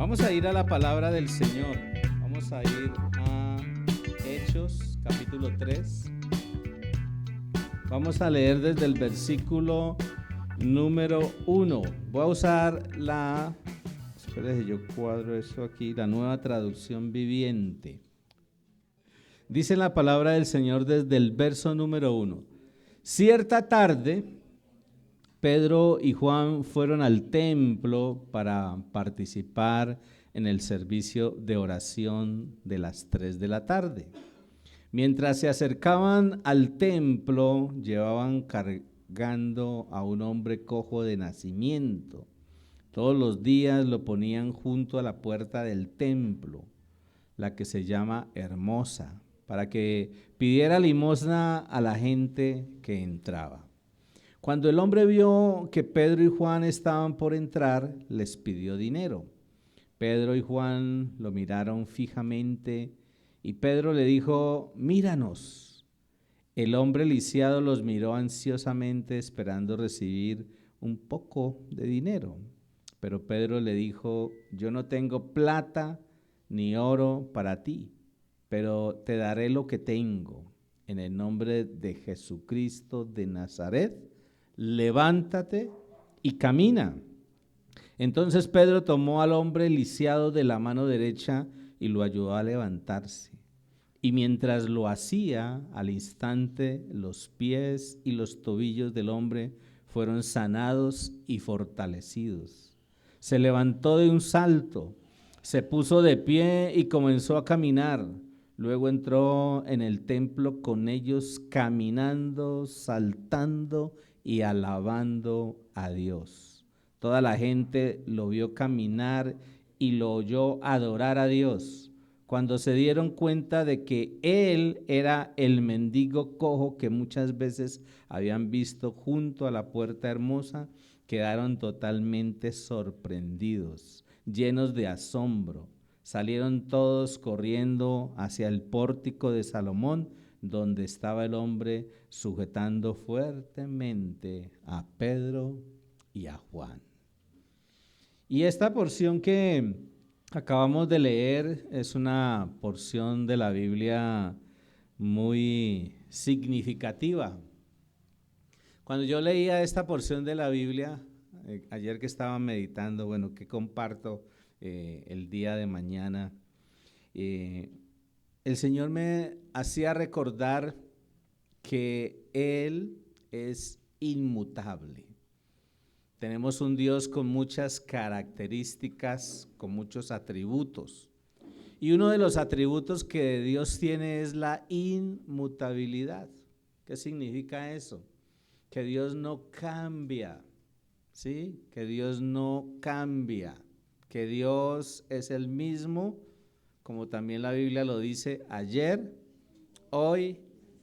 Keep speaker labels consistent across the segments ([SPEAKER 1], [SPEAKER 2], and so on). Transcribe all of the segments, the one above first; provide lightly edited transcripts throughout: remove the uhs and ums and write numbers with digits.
[SPEAKER 1] Vamos a ir a la palabra del Señor. Vamos a ir a Hechos, capítulo 3. Vamos a leer desde el versículo número 1. Voy a usar espérense, yo cuadro eso aquí, la Nueva Traducción Viviente. Dice la palabra del Señor desde el verso número 1. Cierta tarde, Pedro y Juan fueron al templo para participar en el servicio de oración de las 3 de la tarde. Mientras se acercaban al templo, llevaban cargando a un hombre cojo de nacimiento. Todos los días lo ponían junto a la puerta del templo, la que se llama Hermosa, para que pidiera limosna a la gente que entraba. Cuando el hombre vio que Pedro y Juan estaban por entrar, les pidió dinero. Pedro y Juan lo miraron fijamente y Pedro le dijo: míranos. El hombre lisiado los miró ansiosamente, esperando recibir un poco de dinero. Pero Pedro le dijo: yo no tengo plata ni oro para ti, pero te daré lo que tengo. En el nombre de Jesucristo de Nazaret, levántate y camina. Entonces Pedro tomó al hombre lisiado de la mano derecha y lo ayudó a levantarse. Y mientras lo hacía, al instante los pies y los tobillos del hombre fueron sanados y fortalecidos. Se levantó de un salto, se puso de pie y comenzó a caminar. Luego entró en el templo con ellos, caminando, saltando y alabando a Dios. Toda la gente lo vio caminar y lo oyó adorar a Dios. Cuando se dieron cuenta de que él era el mendigo cojo que muchas veces habían visto junto a la puerta hermosa, quedaron totalmente sorprendidos, llenos de asombro. Salieron todos corriendo hacia el pórtico de Salomón, donde estaba el hombre sujetando fuertemente a Pedro y a Juan. Y esta porción que acabamos de leer es una porción de la Biblia muy significativa. Cuando yo leía esta porción de la Biblia, ayer que estaba meditando, que comparto el día de mañana, el Señor me hacía recordar que Él es inmutable. Tenemos un Dios con muchas características, con muchos atributos. Y uno de los atributos que Dios tiene es la inmutabilidad. ¿Qué significa eso? Que Dios no cambia, ¿sí? Que Dios no cambia, que Dios es el mismo, como también la Biblia lo dice, ayer, hoy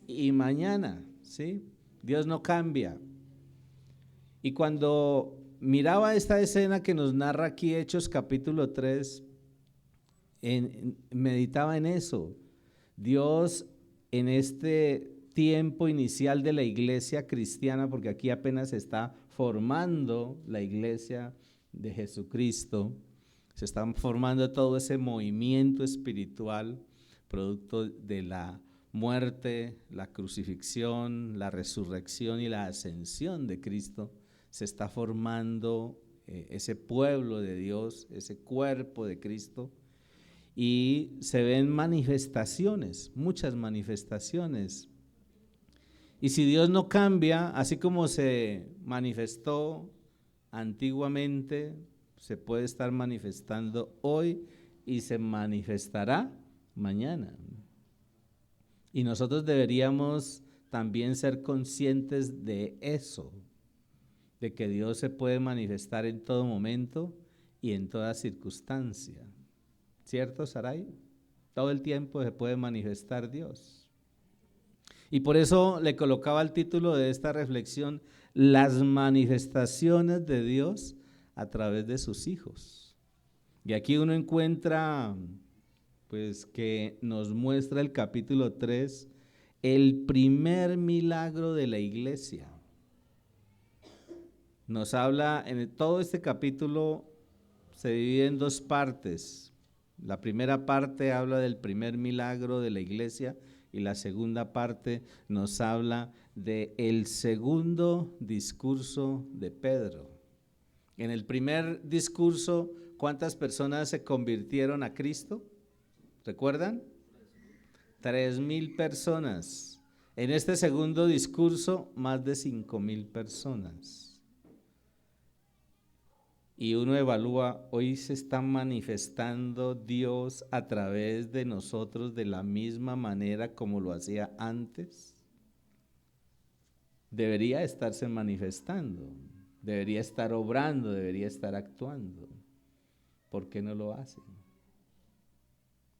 [SPEAKER 1] y mañana, ¿sí? Dios no cambia. Y cuando miraba esta escena que nos narra aquí Hechos capítulo 3, meditaba en eso. Dios en este tiempo inicial de la iglesia cristiana, porque aquí apenas se está formando la iglesia de Jesucristo, se está formando todo ese movimiento espiritual, producto de la muerte, la crucifixión, la resurrección y la ascensión de Cristo. Se está formando ese pueblo de Dios, ese cuerpo de Cristo, y se ven manifestaciones, muchas manifestaciones. Y si Dios no cambia, así como se manifestó antiguamente, se puede estar manifestando hoy y se manifestará mañana. Y nosotros deberíamos también ser conscientes de eso, de que Dios se puede manifestar en todo momento y en toda circunstancia. ¿Cierto, Saray? Todo el tiempo se puede manifestar Dios. Y por eso le colocaba el título de esta reflexión: las manifestaciones de Dios a través de sus hijos. Y aquí uno encuentra, que nos muestra el capítulo 3, el primer milagro de la iglesia. Nos habla en todo este capítulo se divide en dos partes. La primera parte habla del primer milagro de la iglesia y la segunda parte nos habla del segundo discurso de Pedro. En el primer discurso, ¿cuántas personas se convirtieron a Cristo? ¿Recuerdan? 3,000 personas. En este segundo discurso, más de 5,000 personas. Y uno evalúa, hoy se está manifestando Dios a través de nosotros de la misma manera como lo hacía antes. Debería estarse manifestando, debería estar obrando, debería estar actuando. ¿Por qué no lo hace?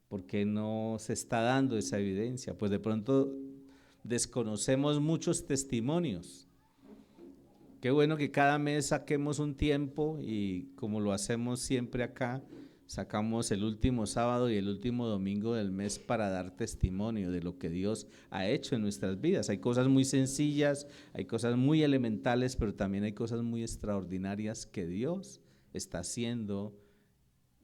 [SPEAKER 1] ¿Por qué no se está dando esa evidencia? Pues de pronto desconocemos muchos testimonios. Qué bueno que cada mes saquemos un tiempo y como lo hacemos siempre acá, sacamos el último sábado y el último domingo del mes para dar testimonio de lo que Dios ha hecho en nuestras vidas. Hay cosas muy sencillas, hay cosas muy elementales, pero también hay cosas muy extraordinarias que Dios está haciendo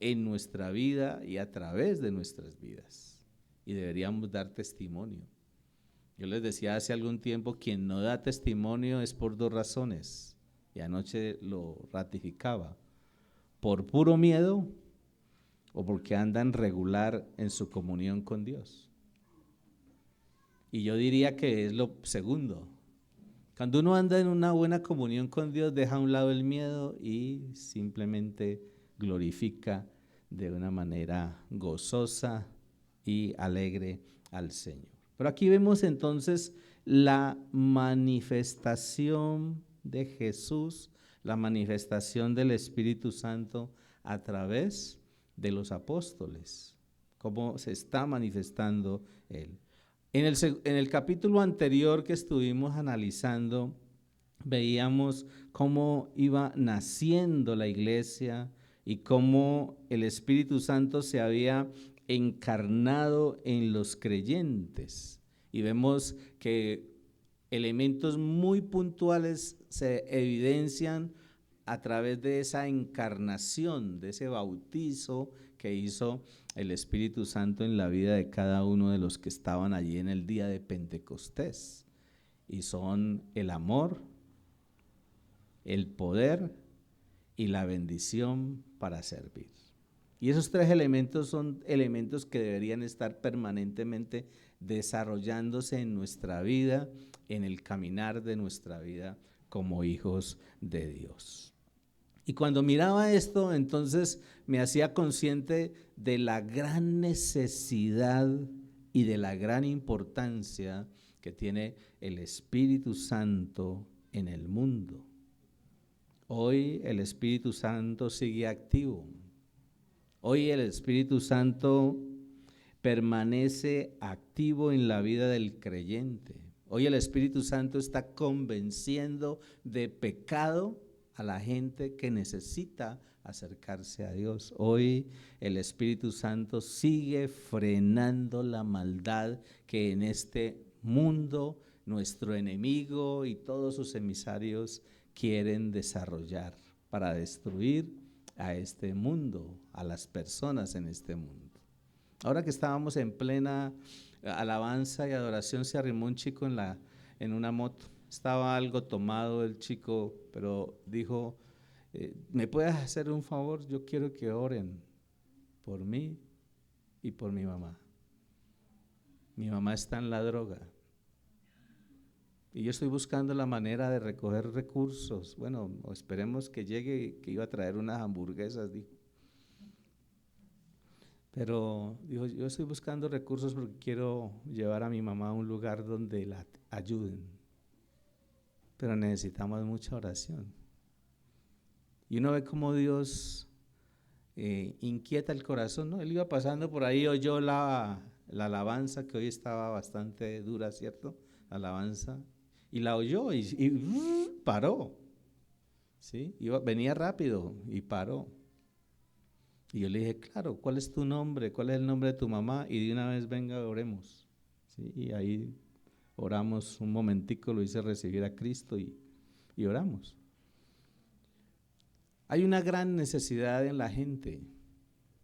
[SPEAKER 1] en nuestra vida y a través de nuestras vidas. Y deberíamos dar testimonio. Yo les decía hace algún tiempo, quien no da testimonio es por dos razones, y anoche lo ratificaba, por puro miedo o porque andan regular en su comunión con Dios. Y yo diría que es lo segundo. Cuando uno anda en una buena comunión con Dios, deja a un lado el miedo y simplemente glorifica de una manera gozosa y alegre al Señor. Pero aquí vemos entonces la manifestación de Jesús, la manifestación del Espíritu Santo a través de los apóstoles, cómo se está manifestando Él. En el capítulo anterior que estuvimos analizando, veíamos cómo iba naciendo la iglesia y cómo el Espíritu Santo se había encarnado en los creyentes. Y vemos que elementos muy puntuales se evidencian a través de esa encarnación, de ese bautizo que hizo el Espíritu Santo en la vida de cada uno de los que estaban allí en el día de Pentecostés. Y son el amor, el poder y la bendición para servir. Y esos tres elementos son elementos que deberían estar permanentemente desarrollándose en nuestra vida, en el caminar de nuestra vida como hijos de Dios. Y cuando miraba esto, entonces me hacía consciente de la gran necesidad y de la gran importancia que tiene el Espíritu Santo en el mundo. Hoy el Espíritu Santo sigue activo. Hoy el Espíritu Santo permanece activo en la vida del creyente. Hoy el Espíritu Santo está convenciendo de pecado a la gente que necesita acercarse a Dios. Hoy el Espíritu Santo sigue frenando la maldad que en este mundo nuestro enemigo y todos sus emisarios quieren desarrollar para destruir a este mundo, a las personas en este mundo. Ahora que estábamos en plena alabanza y adoración, se arrimó un chico en una moto. Estaba algo tomado el chico, pero dijo, ¿me puedes hacer un favor? Yo quiero que oren por mí y por mi mamá. Mi mamá está en la droga. Y yo estoy buscando la manera de recoger recursos. Bueno, esperemos que llegue, que iba a traer unas hamburguesas, dijo. Pero dijo, yo estoy buscando recursos porque quiero llevar a mi mamá a un lugar donde la ayuden. Pero necesitamos mucha oración. Y uno ve cómo Dios inquieta el corazón, ¿no? Él iba pasando por ahí, oyó la alabanza, que hoy estaba bastante dura, ¿cierto? La alabanza. Y la oyó y paró. ¿Sí? Venía rápido y paró. Y yo le dije, claro, ¿cuál es tu nombre? ¿Cuál es el nombre de tu mamá? Y de una vez venga, oremos. ¿Sí? Y ahí oramos un momentico, lo hice recibir a Cristo y oramos. Hay una gran necesidad en la gente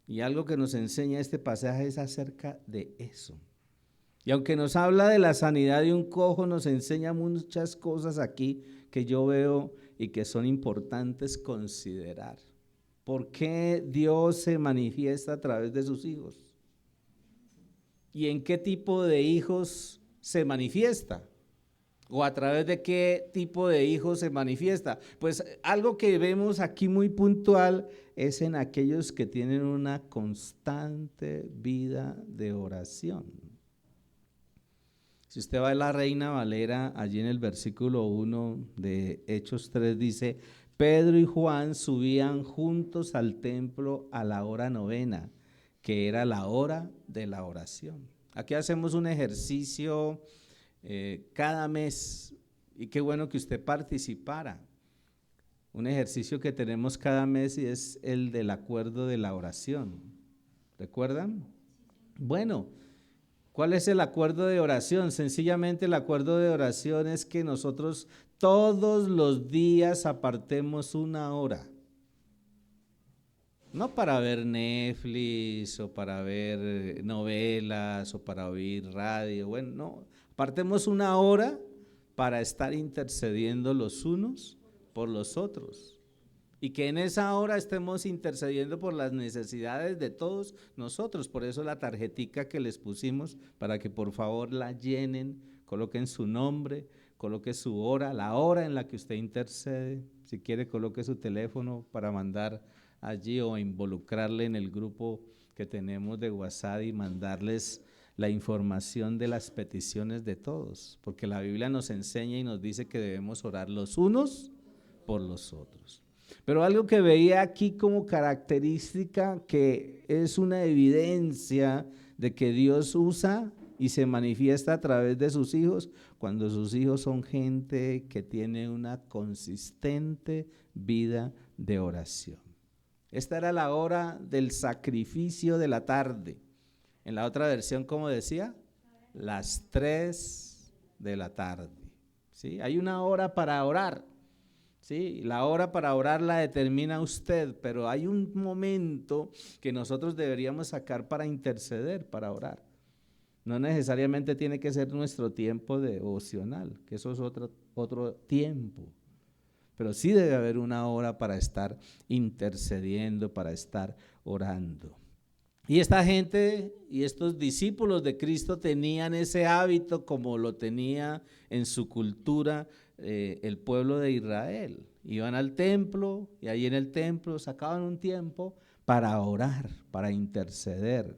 [SPEAKER 1] y algo que nos enseña este pasaje es acerca de eso. Y aunque nos habla de la sanidad de un cojo, nos enseña muchas cosas aquí que yo veo y que son importantes considerar. ¿Por qué Dios se manifiesta a través de sus hijos? ¿Y en qué tipo de hijos se manifiesta? ¿O a través de qué tipo de hijos se manifiesta? Pues algo que vemos aquí muy puntual es en aquellos que tienen una constante vida de oración. Si usted va a la Reina Valera, allí en el versículo 1 de Hechos 3 dice, Pedro y Juan subían juntos al templo a la hora novena, que era la hora de la oración. Aquí hacemos un ejercicio cada mes, y qué bueno que usted participara. Un ejercicio que tenemos cada mes y es el del acuerdo de la oración. ¿Recuerdan? Bueno, ¿cuál es el acuerdo de oración? Sencillamente el acuerdo de oración es que nosotros todos los días apartemos una hora. No para ver Netflix o para ver novelas o para oír radio, bueno, no. Apartemos una hora para estar intercediendo los unos por los otros. Y que en esa hora estemos intercediendo por las necesidades de todos nosotros. Por eso la tarjetica que les pusimos, para que por favor la llenen, coloquen su nombre, coloque su hora, la hora en la que usted intercede. Si quiere, coloque su teléfono para mandar allí o involucrarle en el grupo que tenemos de WhatsApp y mandarles la información de las peticiones de todos. Porque la Biblia nos enseña y nos dice que debemos orar los unos por los otros. Pero algo que veía aquí como característica, que es una evidencia de que Dios usa y se manifiesta a través de sus hijos, cuando sus hijos son gente que tiene una consistente vida de oración. Esta era la hora del sacrificio de la tarde. En la otra versión, ¿cómo decía? Las 3 de la tarde. ¿Sí? Hay una hora para orar. Sí, la hora para orar la determina usted, pero hay un momento que nosotros deberíamos sacar para interceder, para orar. No necesariamente tiene que ser nuestro tiempo devocional, que eso es otro tiempo, pero sí debe haber una hora para estar intercediendo, para estar orando. Y esta gente y estos discípulos de Cristo tenían ese hábito como lo tenía en su cultura el pueblo de Israel. Iban al templo y ahí en el templo sacaban un tiempo para orar, para interceder.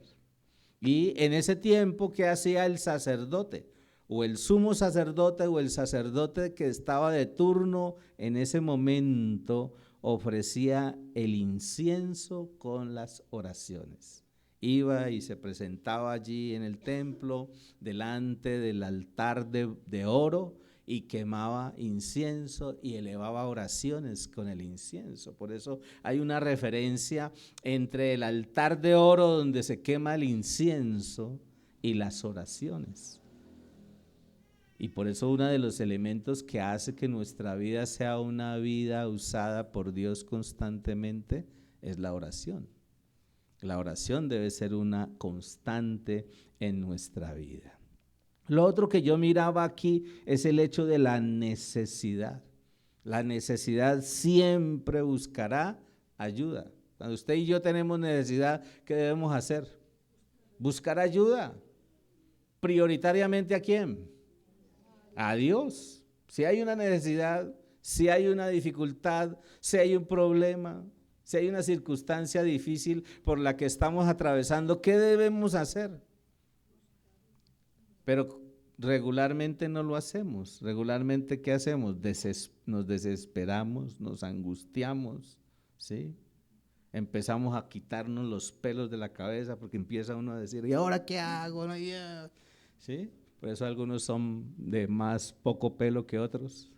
[SPEAKER 1] Y en ese tiempo, ¿qué hacía el sacerdote? O el sumo sacerdote o el sacerdote que estaba de turno en ese momento ofrecía el incienso con las oraciones. Iba y se presentaba allí en el templo, delante del altar de oro, y quemaba incienso y elevaba oraciones con el incienso. Por eso hay una referencia entre el altar de oro donde se quema el incienso y las oraciones. Y por eso uno de los elementos que hace que nuestra vida sea una vida usada por Dios constantemente es la oración. La oración debe ser una constante en nuestra vida. Lo otro que yo miraba aquí es el hecho de la necesidad. La necesidad siempre buscará ayuda. Cuando usted y yo tenemos necesidad, ¿qué debemos hacer? Buscar ayuda. ¿Prioritariamente a quién? A Dios. Si hay una necesidad, si hay una dificultad, si hay un problema, si hay una circunstancia difícil por la que estamos atravesando, ¿qué debemos hacer? Pero regularmente no lo hacemos. Regularmente, ¿qué hacemos? Nos desesperamos, nos angustiamos, ¿sí? Empezamos a quitarnos los pelos de la cabeza porque empieza uno a decir, ¿y ahora qué hago? ¿Sí? Por eso algunos son de más poco pelo que otros.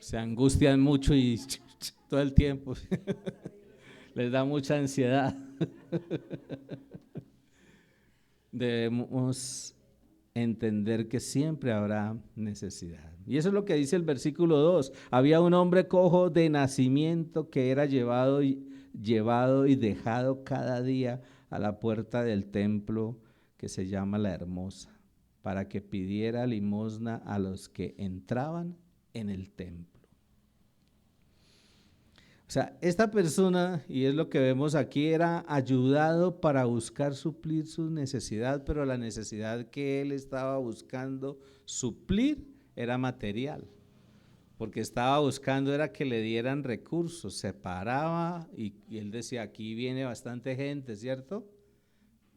[SPEAKER 1] Se angustian mucho y todo el tiempo les da mucha ansiedad. Debemos entender que siempre habrá necesidad. Y eso es lo que dice el versículo 2. Había un hombre cojo de nacimiento que era llevado y dejado cada día a la puerta del templo que se llama La Hermosa, para que pidiera limosna a los que entraban en el templo. O sea, esta persona, y es lo que vemos aquí, era ayudado para buscar suplir su necesidad, pero la necesidad que él estaba buscando suplir era material, porque estaba buscando era que le dieran recursos, se paraba y él decía, aquí viene bastante gente, ¿cierto?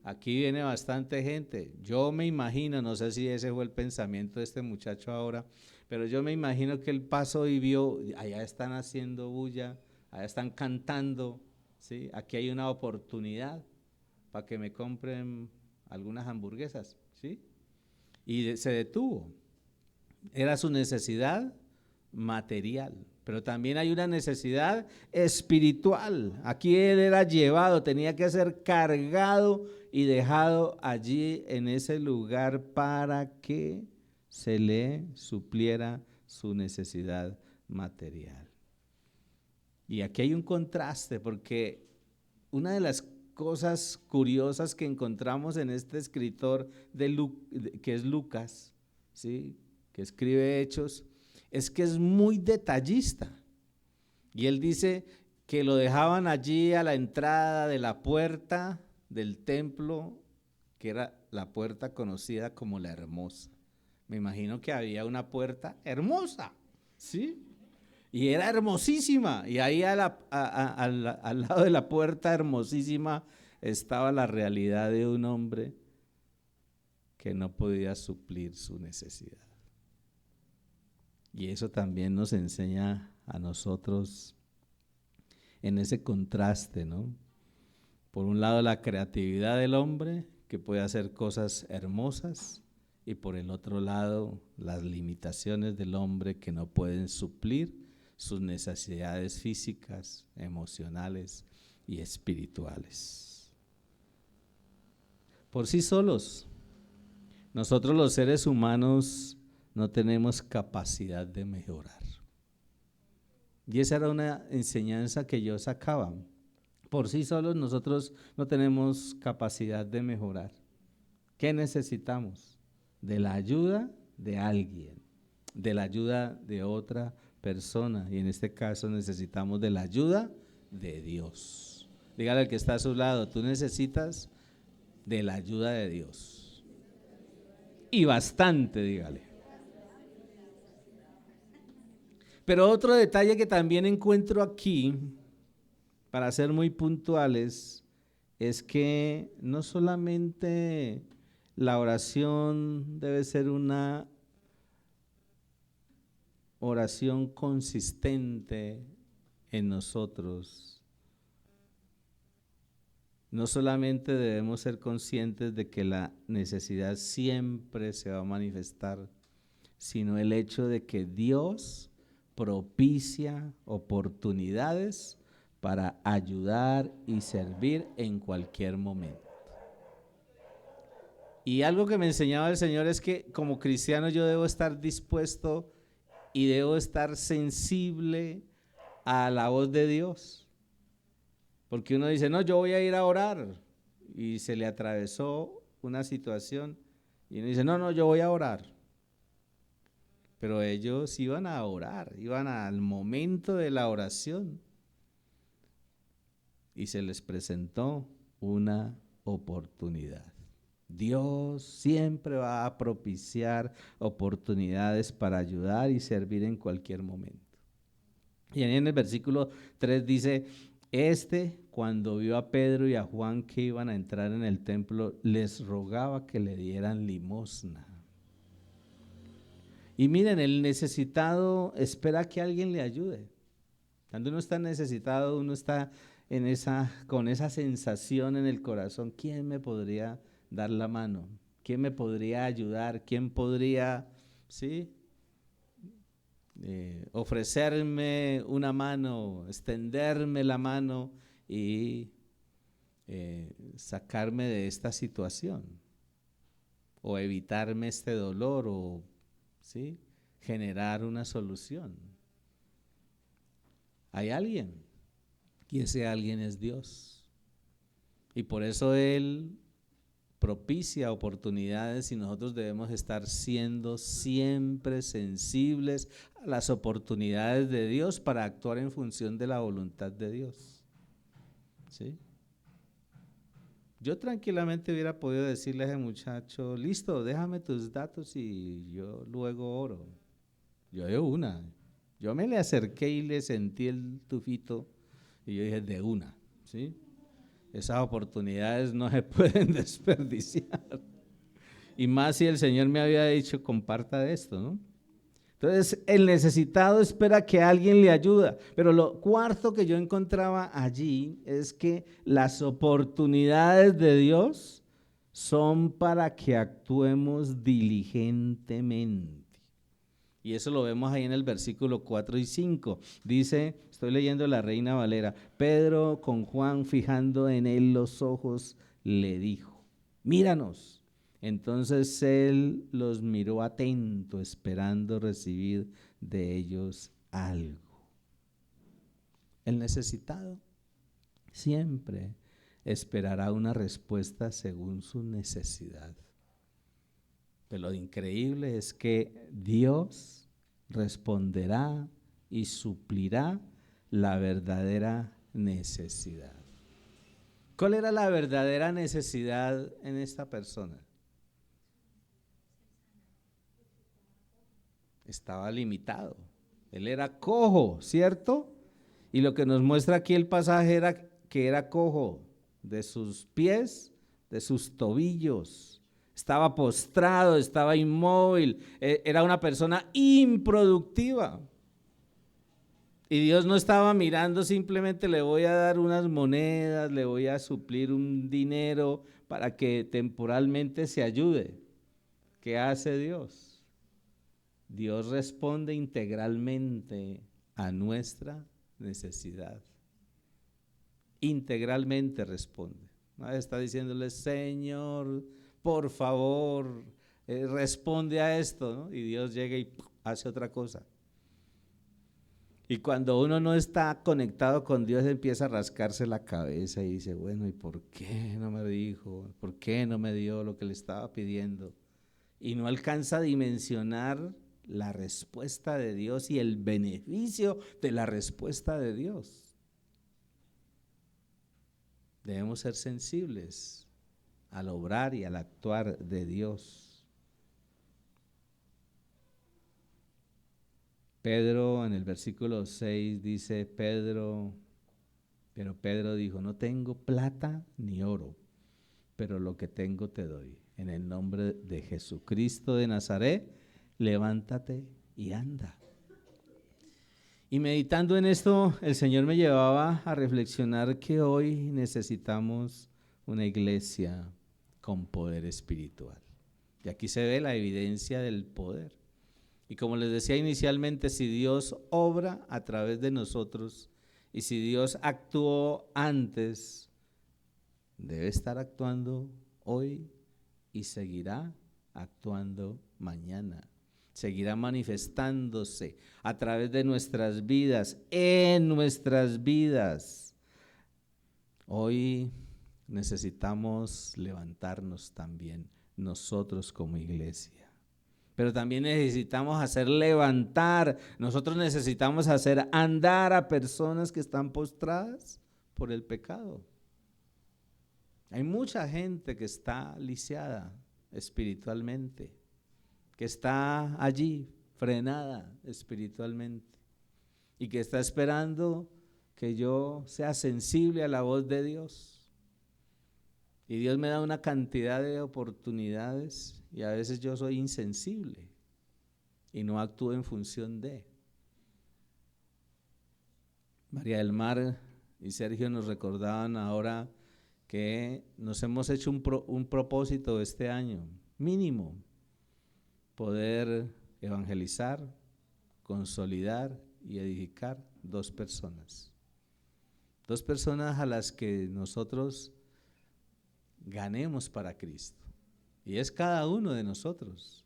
[SPEAKER 1] Aquí viene bastante gente. Yo me imagino, no sé si ese fue el pensamiento de este muchacho ahora, pero yo me imagino que él pasó y vio, allá están haciendo bulla, allá están cantando, ¿sí? Aquí hay una oportunidad para que me compren algunas hamburguesas, ¿sí? Y se detuvo. Era su necesidad material, pero también hay una necesidad espiritual. Aquí él era llevado, tenía que ser cargado y dejado allí en ese lugar para que se le supliera su necesidad material. Y aquí hay un contraste, porque una de las cosas curiosas que encontramos en este escritor que es Lucas, ¿sí? Que escribe Hechos, es que es muy detallista. Y él dice que lo dejaban allí a la entrada de la puerta del templo, que era la puerta conocida como la Hermosa. Me imagino que había una puerta hermosa, ¿sí? Y era hermosísima. Y ahí al lado de la puerta hermosísima estaba la realidad de un hombre que no podía suplir su necesidad. Y eso también nos enseña a nosotros en ese contraste, ¿no? Por un lado la creatividad del hombre, que puede hacer cosas hermosas, y por el otro lado las limitaciones del hombre que no pueden suplir sus necesidades físicas, emocionales y espirituales. Por sí solos, nosotros los seres humanos no tenemos capacidad de mejorar. Y esa era una enseñanza que yo sacaba. Por sí solos nosotros no tenemos capacidad de mejorar. ¿Qué necesitamos? De la ayuda de alguien, de la ayuda de otra persona. Y en este caso necesitamos de la ayuda de Dios. Dígale al que está a su lado, tú necesitas de la ayuda de Dios. Y bastante, dígale. Pero otro detalle que también encuentro aquí, para ser muy puntuales, es que no solamente la oración debe ser una oración consistente en nosotros. No solamente debemos ser conscientes de que la necesidad siempre se va a manifestar, sino el hecho de que Dios propicia oportunidades para ayudar y servir en cualquier momento. Y algo que me enseñaba el Señor es que como cristiano yo debo estar dispuesto y debo estar sensible a la voz de Dios. Porque uno dice, no, yo voy a ir a orar, y se le atravesó una situación y uno dice, no, yo voy a orar. Pero ellos iban a orar, iban al momento de la oración y se les presentó una oportunidad. Dios siempre va a propiciar oportunidades para ayudar y servir en cualquier momento. Y en el versículo 3 dice, cuando vio a Pedro y a Juan que iban a entrar en el templo, les rogaba que le dieran limosna. Y miren, el necesitado espera que alguien le ayude. Cuando uno está necesitado, uno está con esa sensación en el corazón, ¿quién me podría dar la mano? ¿Quién me podría ayudar? ¿Quién podría, ofrecerme una mano, extenderme la mano y sacarme de esta situación? o evitarme este dolor o ¿sí? generar una solución. Hay alguien y ese alguien es Dios. Y por eso Él propicia oportunidades y nosotros debemos estar siendo siempre sensibles a las oportunidades de Dios para actuar en función de la voluntad de Dios. ¿Sí? Yo tranquilamente hubiera podido decirle a ese muchacho, listo, déjame tus datos y yo luego oro. Yo me le acerqué y le sentí el tufito y yo dije, de una, ¿sí? Esas oportunidades no se pueden desperdiciar. Y más si el Señor me había dicho, comparta de esto, ¿no? Entonces, el necesitado espera que alguien le ayude. Pero lo cuarto que yo encontraba allí es que las oportunidades de Dios son para que actuemos diligentemente. Y eso lo vemos ahí en el versículo 4 y 5. Dice, estoy leyendo la Reina Valera, Pedro con Juan fijando en él los ojos, le dijo, míranos. Entonces él los miró atento, esperando recibir de ellos algo. El necesitado siempre esperará una respuesta según su necesidad. Pero lo increíble es que Dios responderá y suplirá la verdadera necesidad. ¿Cuál era la verdadera necesidad en esta persona? Estaba limitado. Él era cojo, ¿cierto? Y lo que nos muestra aquí el pasaje era que era cojo de sus pies, de sus tobillos. Estaba postrado, estaba inmóvil, era una persona improductiva. Y Dios no estaba mirando simplemente le voy a dar unas monedas, le voy a suplir un dinero para que temporalmente se ayude. ¿Qué hace Dios? Dios responde integralmente a nuestra necesidad. Integralmente responde. Nadie está diciéndole, Señor, por favor, responde a esto, ¿no? Y Dios llega y hace otra cosa. Y cuando uno no está conectado con Dios, empieza a rascarse la cabeza y dice, bueno, ¿y por qué no me dijo? ¿Por qué no me dio lo que le estaba pidiendo? Y no alcanza a dimensionar la respuesta de Dios y el beneficio de la respuesta de Dios. Debemos ser sensibles al obrar y al actuar de Dios. Pedro en el versículo 6 dice, pero Pedro dijo, no tengo plata ni oro, pero lo que tengo te doy. En el nombre de Jesucristo de Nazaret, levántate y anda. Y meditando en esto, el Señor me llevaba a reflexionar que hoy necesitamos una iglesia con poder espiritual. Y aquí se ve la evidencia del poder. Y como les decía inicialmente, si Dios obra a través de nosotros y si Dios actuó antes, debe estar actuando hoy y seguirá actuando mañana. Seguirá manifestándose a través de nuestras vidas, en nuestras vidas. Hoy necesitamos levantarnos también nosotros como iglesia. Pero también necesitamos hacer levantar, nosotros necesitamos hacer andar a personas que están postradas por el pecado. Hay mucha gente que está lisiada espiritualmente, que está allí frenada espiritualmente y que está esperando que yo sea sensible a la voz de Dios. Y Dios me da una cantidad de oportunidades y a veces yo soy insensible y no actúo en función de. María del Mar y Sergio nos recordaban ahora que nos hemos hecho un propósito este año, mínimo, poder evangelizar, consolidar y edificar 2 personas. 2 personas a las que nosotros ganemos para Cristo. Y es cada uno de nosotros.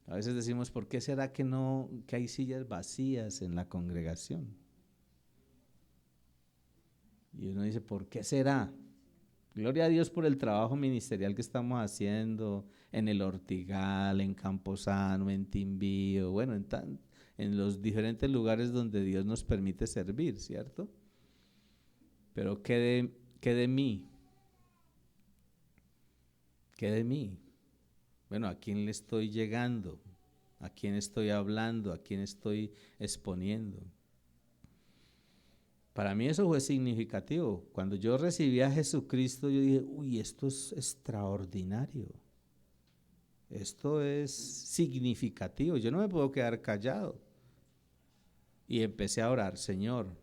[SPEAKER 1] A veces decimos, ¿por qué será que hay sillas vacías en la congregación? Y uno dice, ¿por qué será? Gloria a Dios por el trabajo ministerial que estamos haciendo en el Ortigal, en Camposano, en Timbío, bueno, en los diferentes lugares donde Dios nos permite servir, ¿cierto? Pero ¿qué de mí? ¿Qué de mí? Bueno, ¿a quién le estoy llegando? ¿A quién estoy hablando? ¿A quién estoy exponiendo? Para mí eso fue significativo. Cuando yo recibí a Jesucristo, yo dije, uy, esto es extraordinario. Esto es significativo. Yo no me puedo quedar callado. Y empecé a orar, Señor,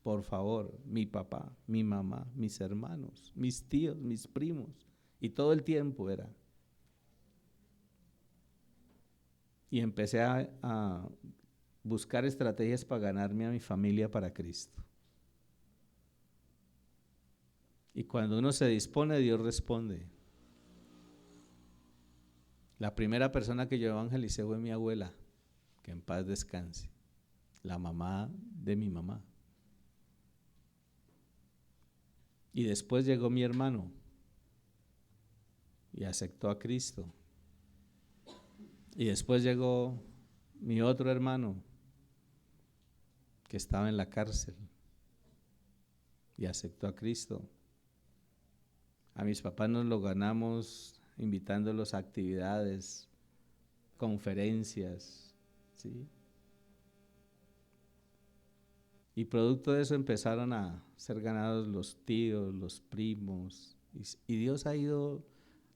[SPEAKER 1] por favor, mi papá, mi mamá, mis hermanos, mis tíos, mis primos. Y todo el tiempo era. Y empecé a buscar estrategias para ganarme a mi familia para Cristo. Y cuando uno se dispone, Dios responde. La primera persona que yo evangelicé fue mi abuela, que en paz descanse, la mamá de mi mamá. Y después llegó mi hermano y aceptó a Cristo. Y después llegó mi otro hermano que estaba en la cárcel y aceptó a Cristo. A mis papás nos lo ganamos invitándolos a actividades, conferencias, ¿sí? Y producto de eso empezaron a ser ganados los tíos, los primos, y Dios ha ido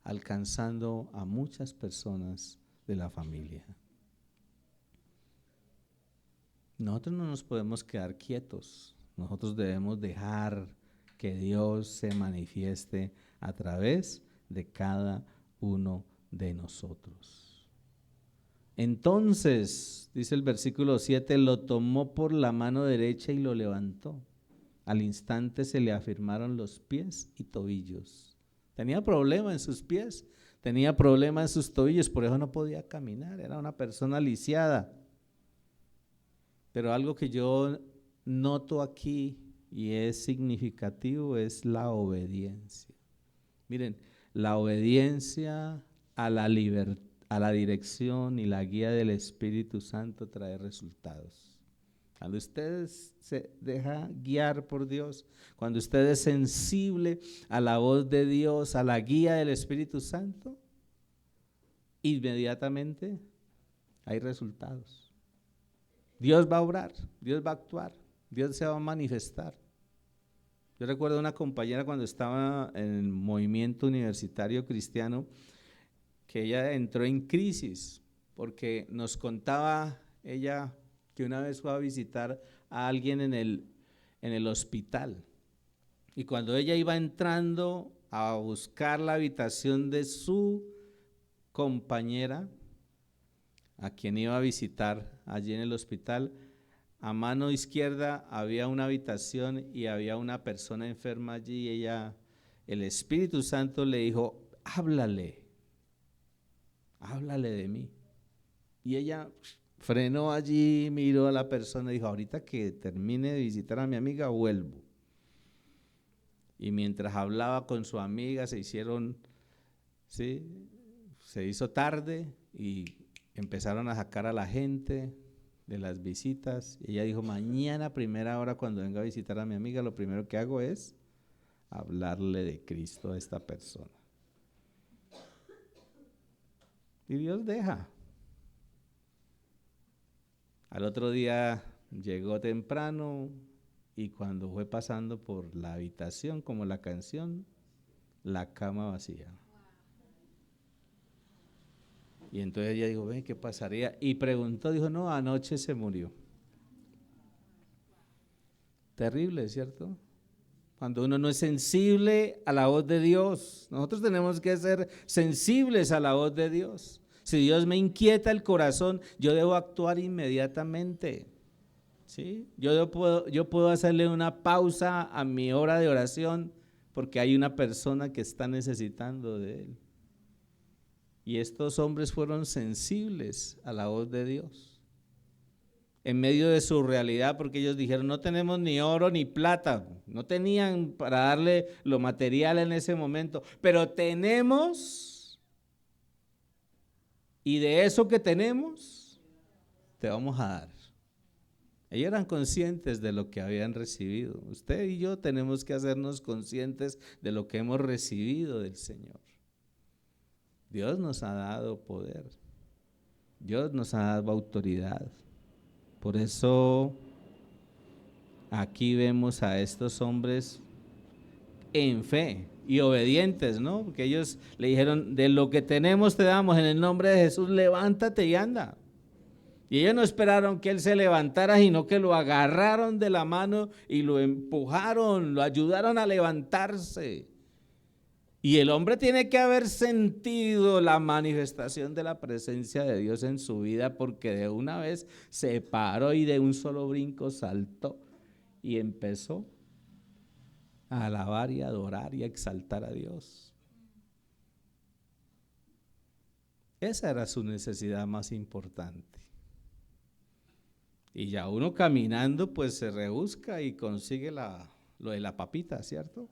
[SPEAKER 1] alcanzando a muchas personas de la familia. Nosotros no nos podemos quedar quietos, nosotros debemos dejar que Dios se manifieste a través de cada uno de nosotros. Entonces, dice el versículo 7, lo tomó por la mano derecha y lo levantó. Al instante se le afirmaron los pies y tobillos. Tenía problema en sus pies, tenía problema en sus tobillos, por eso no podía caminar, era una persona lisiada. Pero algo que yo noto aquí y es significativo es la obediencia. Miren, la obediencia a la dirección y la guía del Espíritu Santo trae resultados. Cuando usted se deja guiar por Dios, cuando usted es sensible a la voz de Dios, a la guía del Espíritu Santo, inmediatamente hay resultados. Dios va a obrar, Dios va a actuar, Dios se va a manifestar. Yo recuerdo una compañera cuando estaba en el movimiento universitario cristiano, que ella entró en crisis, porque nos contaba ella que una vez fue a visitar a alguien en el hospital. Y cuando ella iba entrando a buscar la habitación de su compañera, a quien iba a visitar allí en el hospital, a mano izquierda había una habitación y había una persona enferma allí, y el Espíritu Santo le dijo, háblale de mí. Y ella frenó allí, miró a la persona y dijo, ahorita que termine de visitar a mi amiga, vuelvo. Y mientras hablaba con su amiga, se hizo tarde y empezaron a sacar a la gente de las visitas. Y ella dijo, mañana a primera hora cuando venga a visitar a mi amiga, lo primero que hago es hablarle de Cristo a esta persona. Y Dios deja. Al otro día llegó temprano y cuando fue pasando por la habitación, como la canción, la cama vacía. Y entonces ella dijo, ¿qué pasaría? Y preguntó, dijo, no, anoche se murió. Terrible, ¿cierto? Cuando uno no es sensible a la voz de Dios. Nosotros tenemos que ser sensibles a la voz de Dios. Si Dios me inquieta el corazón, yo debo actuar inmediatamente. ¿Sí? Yo puedo hacerle una pausa a mi hora de oración porque hay una persona que está necesitando de Él. Y estos hombres fueron sensibles a la voz de Dios. En medio de su realidad, porque ellos dijeron, no tenemos ni oro ni plata. No tenían para darle lo material en ese momento. Pero tenemos, y de eso que tenemos, te vamos a dar. Ellos eran conscientes de lo que habían recibido. Usted y yo tenemos que hacernos conscientes de lo que hemos recibido del Señor. Dios nos ha dado poder. Dios nos ha dado autoridad. Por eso aquí vemos a estos hombres en fe y obedientes, ¿no? Porque ellos le dijeron, de lo que tenemos te damos, en el nombre de Jesús, levántate y anda. Y ellos no esperaron que él se levantara, sino que lo agarraron de la mano y lo empujaron, lo ayudaron a levantarse. Y el hombre tiene que haber sentido la manifestación de la presencia de Dios en su vida, porque de una vez se paró y de un solo brinco saltó y empezó a alabar y adorar y a exaltar a Dios. Esa era su necesidad más importante. Y ya uno caminando pues se rebusca y consigue lo de la papita, ¿cierto?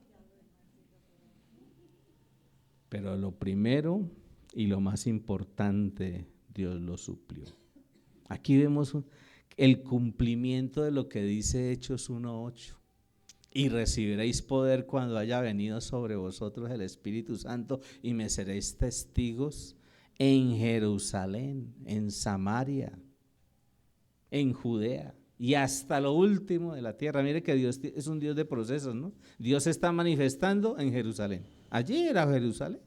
[SPEAKER 1] Pero lo primero y lo más importante, Dios lo suplió. Aquí vemos el cumplimiento de lo que dice Hechos 1:8. Y recibiréis poder cuando haya venido sobre vosotros el Espíritu Santo, y me seréis testigos en Jerusalén, en Samaria, en Judea y hasta lo último de la tierra. Mire que Dios es un Dios de procesos, ¿no? Dios se está manifestando en Jerusalén. Allí era Jerusalén.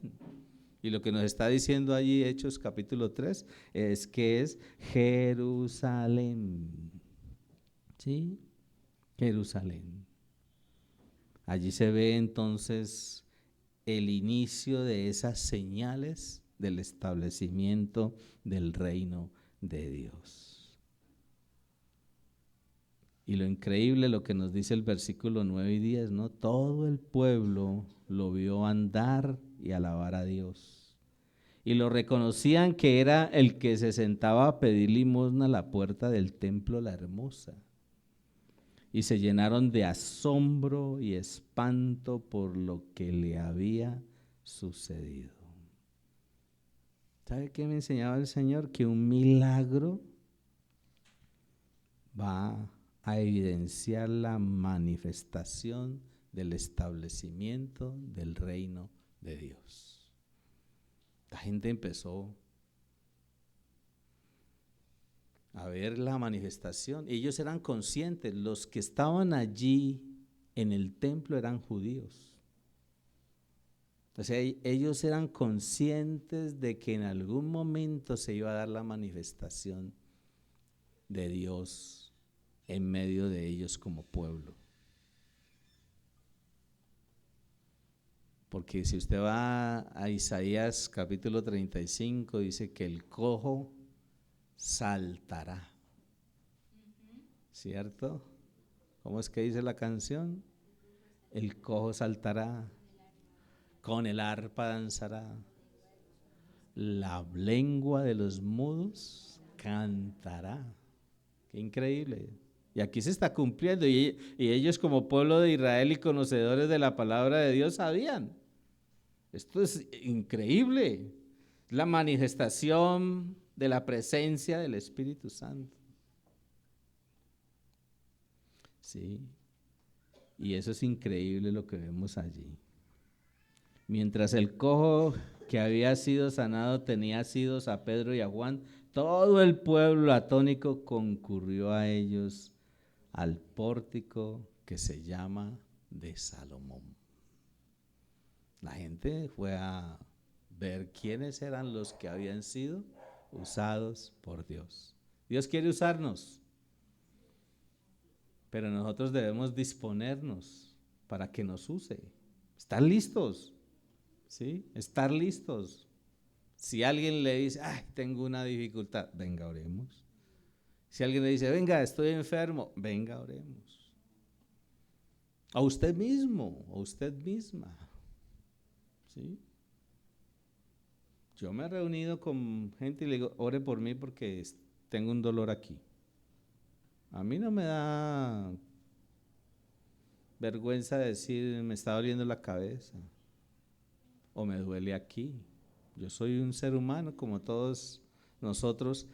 [SPEAKER 1] Y lo que nos está diciendo allí Hechos capítulo 3 es que es Jerusalén. ¿Sí? Jerusalén. Allí se ve entonces el inicio de esas señales del establecimiento del reino de Dios. Y lo increíble, lo que nos dice el versículo 9 y 10, ¿no? Todo el pueblo lo vio andar y alabar a Dios. Y lo reconocían que era el que se sentaba a pedir limosna a la puerta del templo La Hermosa. Y se llenaron de asombro y espanto por lo que le había sucedido. ¿Sabe qué me enseñaba el Señor? Que un milagro va a evidenciar la manifestación del establecimiento del reino de Dios. La gente empezó a ver la manifestación. Ellos eran conscientes, los que estaban allí en el templo eran judíos. O sea, ellos eran conscientes de que en algún momento se iba a dar la manifestación de Dios en medio de ellos como pueblo. Porque si usted va a Isaías capítulo 35, dice que el cojo saltará. ¿Cierto? ¿Cómo es que dice la canción? El cojo saltará, con el arpa danzará, la lengua de los mudos cantará. Qué increíble. Y aquí se está cumpliendo, y ellos como pueblo de Israel y conocedores de la palabra de Dios sabían. Esto es increíble, la manifestación de la presencia del Espíritu Santo. Sí, y eso es increíble lo que vemos allí. Mientras el cojo que había sido sanado tenía asidos a Pedro y a Juan, todo el pueblo atónico concurrió a ellos al pórtico que se llama de Salomón. La gente fue a ver quiénes eran los que habían sido usados por Dios. Dios quiere usarnos, pero nosotros debemos disponernos para que nos use. ¿Estar listos? ¿Sí? Estar listos. Si alguien le dice, ay, tengo una dificultad, venga, oremos. Si alguien le dice, venga, estoy enfermo, venga, oremos. A usted mismo, a usted misma. ¿Sí? Yo me he reunido con gente y le digo, ore por mí porque tengo un dolor aquí. A mí no me da vergüenza decir, me está doliendo la cabeza o me duele aquí. Yo soy un ser humano como todos nosotros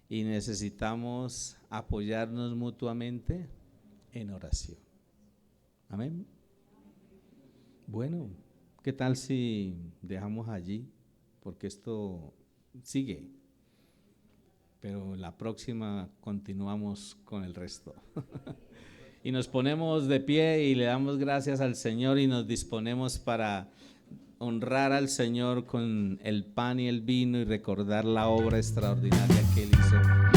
[SPEAKER 1] y necesitamos apoyarnos mutuamente en oración. Amén. Bueno, ¿qué tal si dejamos allí? Porque esto sigue, pero la próxima continuamos con el resto. Y nos ponemos de pie y le damos gracias al Señor y nos disponemos para honrar al Señor con el pan y el vino y recordar la obra extraordinaria que Él hizo.